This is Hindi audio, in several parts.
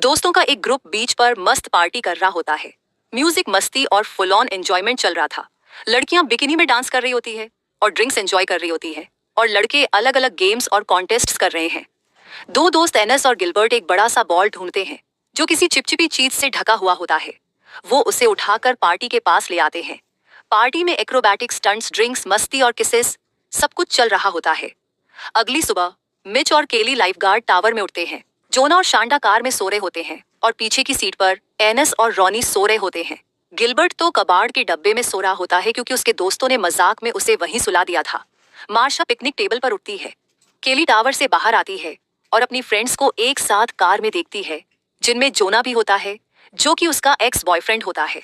दोस्तों का एक ग्रुप बीच पर मस्त पार्टी कर रहा होता है। म्यूजिक, मस्ती और फुल ऑन एंजॉयमेंट चल रहा था। लड़कियां बिकिनी में डांस कर रही होती है और ड्रिंक्स एंजॉय कर रही होती है और लड़के अलग अलग गेम्स और कॉन्टेस्ट्स कर रहे हैं। दो दोस्त एनस और गिलबर्ट एक बड़ा सा बॉल ढूंढते हैं जो किसी चिपचिपी चीज से ढका हुआ होता है। वो उसे उठाकर पार्टी के पास ले आते हैं। पार्टी में एक्रोबैटिक स्टंट्स, ड्रिंक्स, मस्ती और किसेस, सब कुछ चल रहा होता है। अगली सुबह मिच और केली लाइफगार्ड टावर में उठते हैं। जोना और शांडा कार में सो रहे होते हैं और पीछे की सीट पर एनस और रॉनी सो रहे होते हैं। गिलबर्ट तो कबाड़ के डब्बे में सो रहा होता है क्योंकि उसके दोस्तों ने मजाक में उसे वहीं सुला दिया था। मार्शा पिकनिक टेबल पर उठती है। केली टावर से बाहर आती है और अपनी फ्रेंड्स को एक साथ कार में देखती है, जिनमें जोना भी होता है जो कि उसका एक्स बॉयफ्रेंड होता है।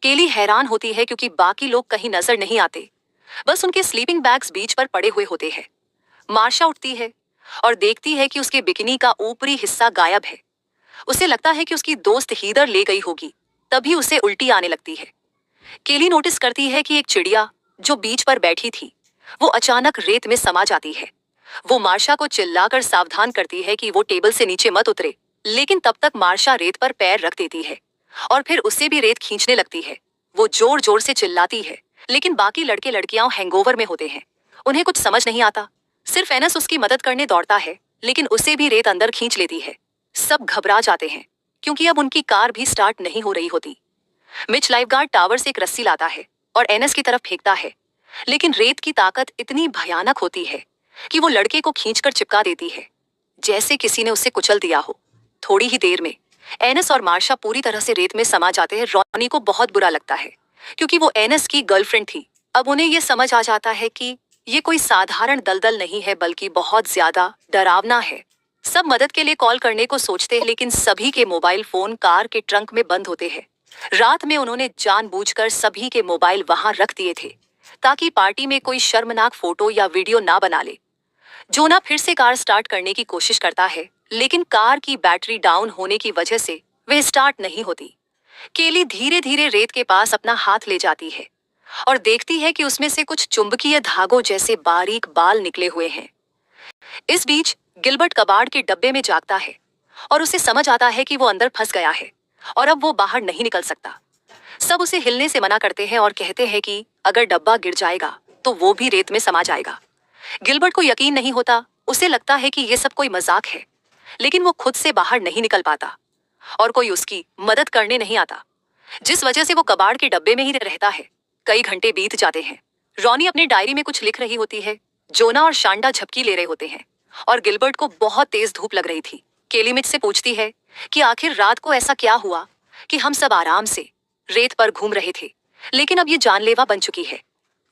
केली हैरान होती है क्योंकि बाकी लोग कहीं नजर नहीं आते, बस उनके स्लीपिंग बैग्स बीच पर पड़े हुए होते हैं। मार्शा उठती है और देखती है कि उसके बिकिनी का ऊपरी हिस्सा गायब है। उसे लगता है कि उसकी दोस्त हीदर ले गई होगी, तभी उसे उल्टी आने लगती है। केली नोटिस करती है कि एक चिड़िया जो बीच पर बैठी थी वो अचानक रेत में समा जाती है। वो मार्शा को चिल्लाकर सावधान करती है कि वो टेबल से नीचे मत उतरे, लेकिन तब तक मार्शा रेत पर पैर रख देती है और फिर उससे भी रेत खींचने लगती है। वो जोर जोर से चिल्लाती है, लेकिन बाकी लड़के लड़कियां हैंगओवर में होते हैं। उन्हें कुछ समझ नहीं आता। सिर्फ एनस उसकी मदद करने दौड़ता है, लेकिन उसे भी रेत अंदर खींच लेती है। सब घबरा जाते हैं क्योंकि अब उनकी कार भी स्टार्ट नहीं हो रही होती। मिच लाइफगार्ड टावर से एक रस्सी लाता है और एनस की तरफ फेंकता है, लेकिन रेत की ताकत इतनी भयानक होती है कि वो लड़के को खींचकर चिपका देती है, जैसे किसी ने उसे कुचल दिया हो। थोड़ी ही देर में एनस और मार्शा पूरी तरह से रेत में समा जाते हैं। रॉनी को बहुत बुरा लगता है क्योंकि वो एनस की गर्लफ्रेंड थी। अब उन्हें यह समझ आ जाता है कि ये कोई साधारण दलदल नहीं है, बल्कि बहुत ज्यादा डरावना है। सब मदद के लिए कॉल करने को सोचते हैं, लेकिन सभी के मोबाइल फोन कार के ट्रंक में बंद होते हैं। रात में उन्होंने जानबूझकर सभी के मोबाइल वहां रख दिए थे ताकि पार्टी में कोई शर्मनाक फोटो या वीडियो ना बना ले। जोना फिर से कार स्टार्ट करने की कोशिश करता है, लेकिन कार की बैटरी डाउन होने की वजह से वह स्टार्ट नहीं होती। केली धीरे धीरे रेत के पास अपना हाथ ले जाती है और देखती है कि उसमें से कुछ चुंबकीय धागों जैसे बारीक बाल निकले हुए हैं। इस बीच गिलबर्ट कबाड़ के डब्बे में जागता है और उसे समझ आता है कि वो अंदर फंस गया है और अब वो बाहर नहीं निकल सकता। सब उसे हिलने से मना करते हैं और कहते हैं कि अगर डब्बा गिर जाएगा तो वो भी रेत में समा जाएगा। गिलबर्ट को यकीन नहीं होता। उसे लगता है कि ये सब कोई मजाक है, लेकिन वो खुद से बाहर नहीं निकल पाता और कोई उसकी मदद करने नहीं आता, जिस वजह से वो कबाड़ के डब्बे में ही रहता है। कई घंटे बीत जाते हैं। रॉनी अपनी डायरी में कुछ लिख रही होती है। जोना और शांडा झपकी ले रहे होते हैं और गिलबर्ट को बहुत तेज धूप लग रही थी। केली मिच से पूछती है कि आखिर रात को ऐसा क्या हुआ कि हम सब आराम से रेत पर घूम रहे थे, लेकिन अब ये जानलेवा बन चुकी है।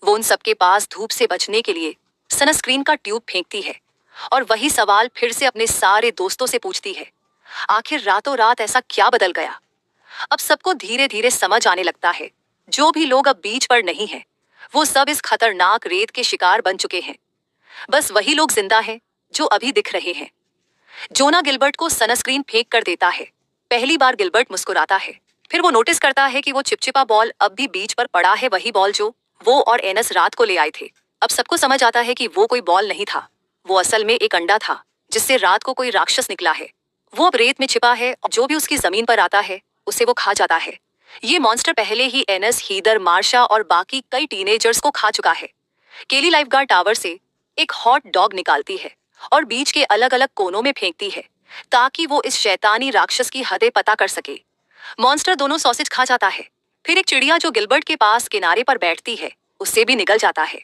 वो उन सबके पास धूप से बचने के लिए सनस्क्रीन का ट्यूब फेंकती है और वही सवाल फिर से अपने सारे दोस्तों से पूछती है, आखिर रातों रात ऐसा क्या बदल गया। अब सबको धीरे धीरे समझ आने लगता है, जो भी लोग अब बीच पर नहीं हैं, वो सब इस खतरनाक रेत के शिकार बन चुके हैं। बस वही लोग जिंदा हैं जो अभी दिख रहे हैं। जोना गिलबर्ट को सनस्क्रीन फेंक कर देता है। पहली बार गिलबर्ट मुस्कुराता है। फिर वो नोटिस करता है कि वो चिपचिपा बॉल अब भी बीच पर पड़ा है, वही बॉल जो वो और एनस रात को ले आए थे। अब सबको समझ आता है कि वो कोई बॉल नहीं था, वो असल में एक अंडा था जिससे रात को कोई राक्षस निकला है। वो अब रेत में छिपा है और जो भी उसकी जमीन पर आता है उसे वो खा जाता है। ये मॉन्स्टर पहले ही एनस, हीदर, मार्शा और बाकी कई टीनेजर्स को खा चुका है। केली लाइफगार्ड टावर से एक हॉट डॉग निकालती है और बीच के अलग अलग कोनों में फेंकती है ताकि वो इस शैतानी राक्षस की हदें पता कर सके। मॉन्स्टर दोनों सॉसेज खा जाता है। फिर एक चिड़िया जो गिलबर्ट के पास किनारे पर बैठती है उससे भी निगल जाता है।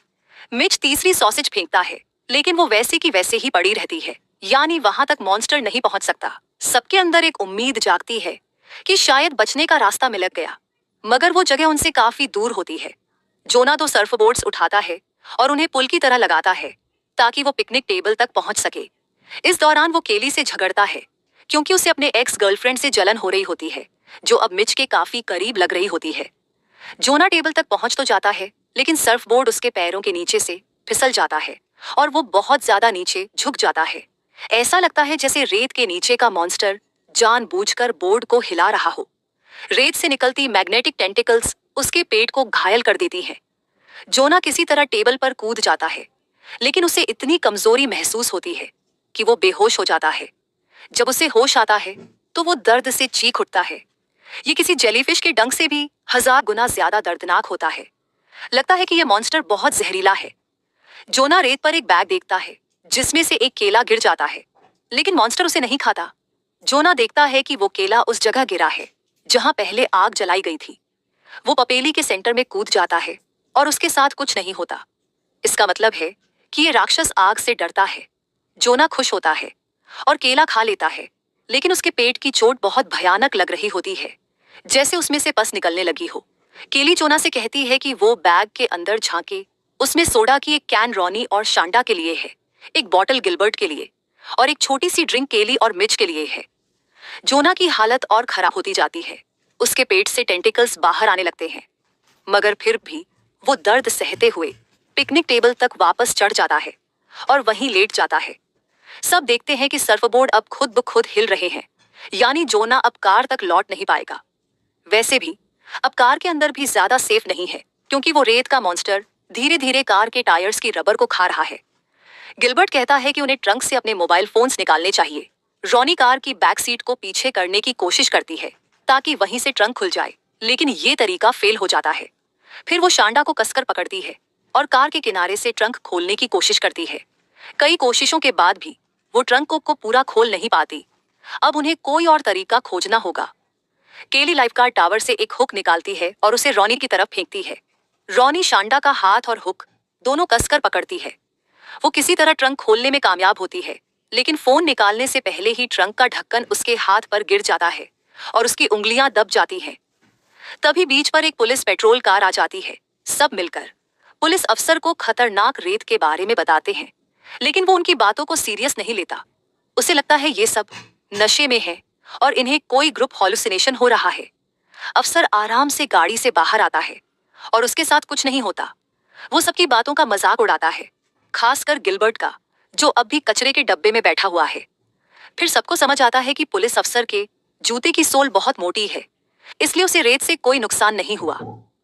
मिच तीसरी सॉसेज फेंकता है, लेकिन वो वैसे की वैसे ही पड़ी रहती है, यानी वहां तक मॉन्स्टर नहीं पहुंच सकता। सबके अंदर एक उम्मीद जागती है कि शायद बचने का रास्ता मिल गया, मगर वो जगह उनसे काफी दूर होती है। जोना दो सर्फबोर्ड्स उठाता है और उन्हें पुल की तरह लगाता है ताकि वो पिकनिक टेबल तक पहुंच सके। इस दौरान वो केली से झगड़ता है क्योंकि उसे अपने एक्स गर्लफ्रेंड से जलन हो रही होती है, जो अब मिच के काफी करीब लग रही होती है। जोना टेबल तक पहुंच तो जाता है, लेकिन सर्फबोर्ड उसके पैरों के नीचे से फिसल जाता है और वो बहुत ज्यादा नीचे झुक जाता है। ऐसा लगता है जैसे रेत के नीचे का मॉन्स्टर जानबूझकर बोर्ड को हिला रहा हो। रेत से निकलती मैग्नेटिक टेंटिकल्स उसके पेट को घायल कर देती हैं। जोना किसी तरह टेबल पर कूद जाता है, लेकिन उसे इतनी कमजोरी महसूस होती है कि वो बेहोश हो जाता है। जब उसे होश आता है तो वो दर्द से चीख उठता है। ये किसी जेलीफिश के डंक से भी 1000 गुना ज्यादा दर्दनाक होता है। लगता है कि यह मॉन्स्टर बहुत जहरीला है। जोना रेत पर एक बैग देखता है जिसमें से एक केला गिर जाता है, लेकिन मॉन्स्टर उसे नहीं खाता। जोना देखता है कि वो केला उस जगह गिरा है जहां पहले आग जलाई गई थी। वो पपेली के सेंटर में कूद जाता है और उसके साथ कुछ नहीं होता। इसका मतलब है कि ये राक्षस आग से डरता है। जोना खुश होता है और केला खा लेता है, लेकिन उसके पेट की चोट बहुत भयानक लग रही होती है, जैसे उसमें से पस निकलने लगी हो। केली जोना से कहती है कि वो बैग के अंदर झांके। उसमें सोडा की एक कैन रॉनी और शांडा के लिए है, एक बॉटल गिलबर्ट के लिए और एक छोटी सी ड्रिंक केली और मिच के लिए है। जोना की हालत और खराब होती जाती है। उसके पेट से टेंटिकल्स बाहर आने लगते हैं, मगर फिर भी वो दर्द सहते हुए पिकनिक टेबल तक वापस चढ़ जाता है और वहीं लेट जाता है। सब देखते हैं कि सर्फबोर्ड अब खुद ब खुद हिल रहे हैं, यानी जोना अब कार तक लौट नहीं पाएगा। वैसे भी अब कार के अंदर भी ज्यादा सेफ नहीं है, क्योंकि वो रेत का मॉन्स्टर धीरे धीरे कार के टायर्स की रबर को खा रहा है। गिलबर्ट कहता है कि उन्हें ट्रंक से अपने मोबाइल फोन्स निकालने चाहिए। रॉनी कार की बैक सीट को पीछे करने की कोशिश करती है ताकि वहीं से ट्रंक खुल जाए, लेकिन ये तरीका फेल हो जाता है। फिर वो शांडा को कसकर पकड़ती है और कार के किनारे से ट्रंक खोलने की कोशिश करती है। कई कोशिशों के बाद भी वो ट्रंक को पूरा खोल नहीं पाती। अब उन्हें कोई और तरीका खोजना होगा। केली लाइफगार्ड टावर से एक हुक निकालती है और उसे रॉनी की तरफ फेंकती है। रॉनी शांडा का हाथ और हुक दोनों कसकर पकड़ती है। वो किसी तरह ट्रंक खोलने में कामयाब होती है, लेकिन फोन निकालने से पहले ही ट्रंक का ढक्कन उसके हाथ पर गिर जाता है और उसकी उंगलियां दब जाती हैं। तभी बीच पर एक पुलिस पेट्रोल कार आ जाती है। सब मिलकर पुलिस अफसर को खतरनाक रेत के बारे में बताते हैं, लेकिन वो उनकी बातों को सीरियस नहीं लेता। उसे लगता है ये सब नशे में है और इन्हें कोई ग्रुप हॉलुसिनेशन हो रहा है। अफसर आराम से गाड़ी से बाहर आता है और उसके साथ कुछ नहीं होता। वो सबकी बातों का मजाक उड़ाता है, खासकर गिलबर्ट का, जो अब भी कचरे के डब्बे में बैठा हुआ है। फिर सबको समझ आता है कि पुलिस अफसर के जूते की सोल बहुत मोटी है, इसलिए उसे रेत से कोई नुकसान नहीं हुआ।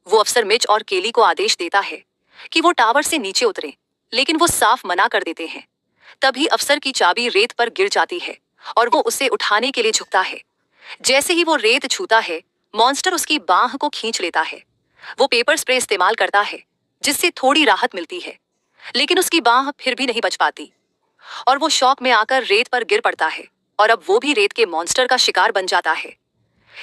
वो अफसर मिच और केली को आदेश देता है कि वो टावर से नीचे उतरे, लेकिन वो साफ मना कर देते हैं। तभी अफसर की चाबी रेत पर गिर जाती है और वो उसे उठाने के लिए झुकता है। जैसे ही वो रेत छूता है, मॉन्स्टर उसकी बांह को खींच लेता है। वो पेपर स्प्रे इस्तेमाल करता है, जिससे थोड़ी राहत मिलती है, लेकिन उसकी बांह फिर भी नहीं बच पाती और वो शौक में आकर रेत पर गिर पड़ता है और अब वो भी रेत के मॉन्स्टर का शिकार बन जाता है।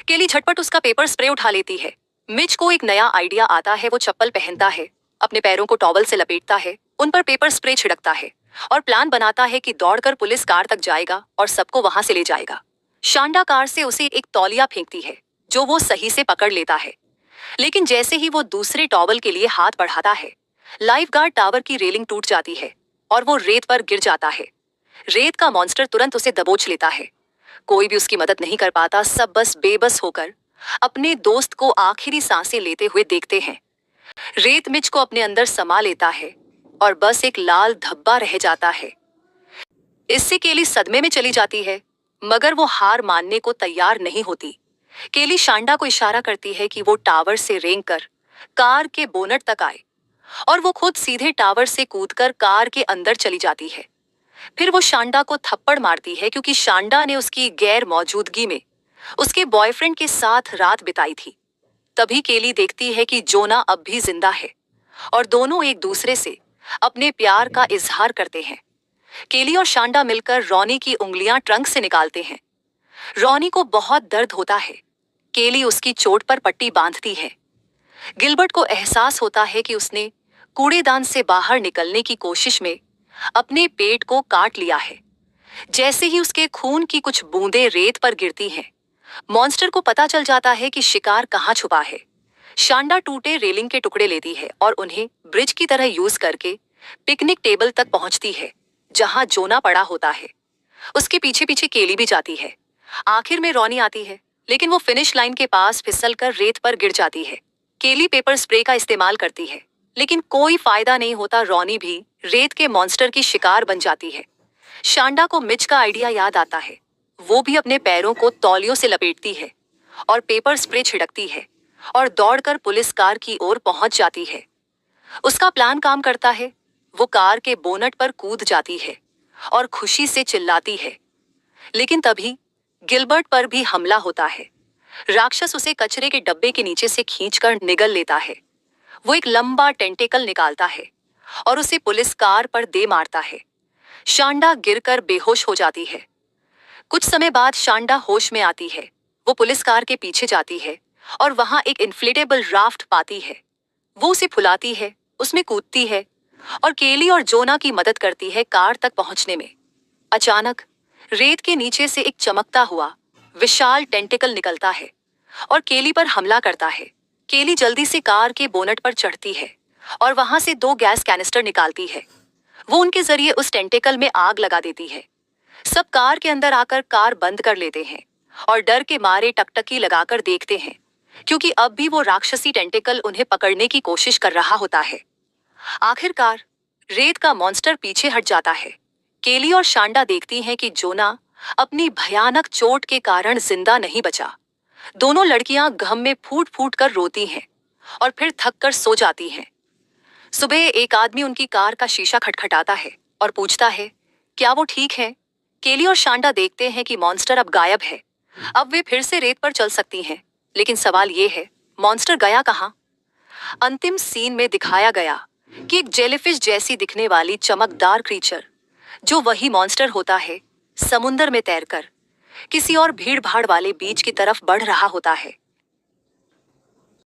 केली झटपट उसका पेपर स्प्रे उठा लेती है। मिच को एक नया आइडिया आता है। वो चप्पल पहनता है, अपने पैरों को टॉवल से लपेटता है, उन पर पेपर स्प्रे छिड़कता है और प्लान बनाता है कि दौड़कर पुलिस कार तक जाएगा और सबको वहां से ले जाएगा। शांडा कार से उसे एक तौलिया फेंकती है, जो वो सही से पकड़ लेता है, लेकिन जैसे ही वो दूसरे टॉवल के लिए हाथ बढ़ाता है, लाइफगार्ड टावर की रेलिंग टूट जाती है और वो रेत पर गिर जाता है। रेत का मॉन्स्टर तुरंत उसे दबोच लेता है। कोई भी उसकी मदद नहीं कर पाता। सब बस बेबस होकर अपने दोस्त को आखिरी सांसें लेते हुए देखते हैं। रेत मिच को अपने अंदर समा लेता है और बस एक लाल धब्बा रह जाता है। इससे केली सदमे में चली जाती है, मगर वो हार मानने को तैयार नहीं होती। केली शांडा को इशारा करती है कि वो टावर से रेंगकर कार के बोनट तक आए और वो खुद सीधे टावर से कूदकर कार के अंदर चली जाती है। फिर वो शांडा को थप्पड़ मारती है, क्योंकि शांडा ने उसकी गैर मौजूदगी में उसके बॉयफ्रेंड के साथ रात बिताई थी। तभी केली देखती है कि जोना अब भी जिंदा है और दोनों एक दूसरे से अपने प्यार का इजहार करते हैं। केली और शांडा मिलकर रॉनी की उंगलियां ट्रंक से निकालते हैं। रॉनी को बहुत दर्द होता है। केली उसकी चोट पर पट्टी बांधती है। गिलबर्ट को एहसास होता है कि उसने कूड़ेदान से बाहर निकलने की कोशिश में अपने पेट को काट लिया है। जैसे ही उसके खून की कुछ बूंदें रेत पर गिरती हैं, मॉन्स्टर को पता चल जाता है कि शिकार कहाँ छुपा है। शांडा टूटे रेलिंग के टुकड़े लेती है और उन्हें ब्रिज की तरह यूज करके पिकनिक टेबल तक पहुंचती है, जहां जोना पड़ा होता है। उसके पीछे पीछे केली भी जाती है। आखिर में रॉनी आती है, लेकिन वो फिनिश लाइन के पास फिसलकर रेत पर गिर जाती है। केली पेपर स्प्रे का इस्तेमाल करती है, लेकिन कोई फायदा नहीं होता। रॉनी भी रेत के मॉन्स्टर की शिकार बन जाती है। शांडा को मिच का आइडिया याद आता है। वो भी अपने पैरों को तौलियों से लपेटती है और पेपर स्प्रे छिड़कती है और दौड़कर पुलिस कार की ओर पहुंच जाती है। उसका प्लान काम करता है। वो कार के बोनट पर कूद जाती है और खुशी से चिल्लाती है, लेकिन तभी गिलबर्ट पर भी हमला होता है। राक्षस उसे कचरे के डब्बे के नीचे से खींचकर निगल लेता है। वो एक लंबा टेंटेकल निकालता है और उसे पुलिस कार पर दे मारता है। शांडा गिरकर बेहोश हो जाती है। कुछ समय बाद शांडा होश में आती है। वो पुलिस कार के पीछे जाती है और वहां एक इन्फ्लेटेबल राफ्ट पाती है। वो उसे फुलाती है, उसमें कूदती है और केली और जोना की मदद करती है कार तक पहुंचने में। अचानक रेत के नीचे से एक चमकता हुआ विशाल टेंटिकल निकलता है और केली पर हमला करता है। केली जल्दी से कार के बोनट पर चढ़ती है और वहां से 2 गैस कैनिस्टर निकालती है। वो उनके जरिए उस टेंटिकल में आग लगा देती है। सब कार के अंदर आकर कार बंद कर लेते हैं और डर के मारे टकटकी लगाकर देखते हैं, क्योंकि अब भी वो राक्षसी टेंटिकल उन्हें पकड़ने की कोशिश कर रहा होता है। आखिरकार रेत का मॉन्स्टर पीछे हट जाता है। केली और शांडा देखती हैं कि जोना अपनी भयानक चोट के कारण जिंदा नहीं बचा। दोनों लड़कियां गम में फूट फूट कर रोती हैं और फिर थक कर सो जाती हैं। सुबह एक आदमी उनकी कार का शीशा खटखटाता है और पूछता है, क्या वो ठीक है? केली और शांडा देखते हैं कि मॉन्स्टर अब गायब है। अब वे फिर से रेत पर चल सकती हैं, लेकिन सवाल ये है, मॉन्स्टर गया कहाँ? अंतिम सीन में दिखाया गया कि एक जेलीफिश जैसी दिखने वाली चमकदार क्रीचर, जो वही मॉन्स्टर होता है, समुंदर में तैरकर किसी और भीड़ भाड़ वाले बीच की तरफ बढ़ रहा होता है।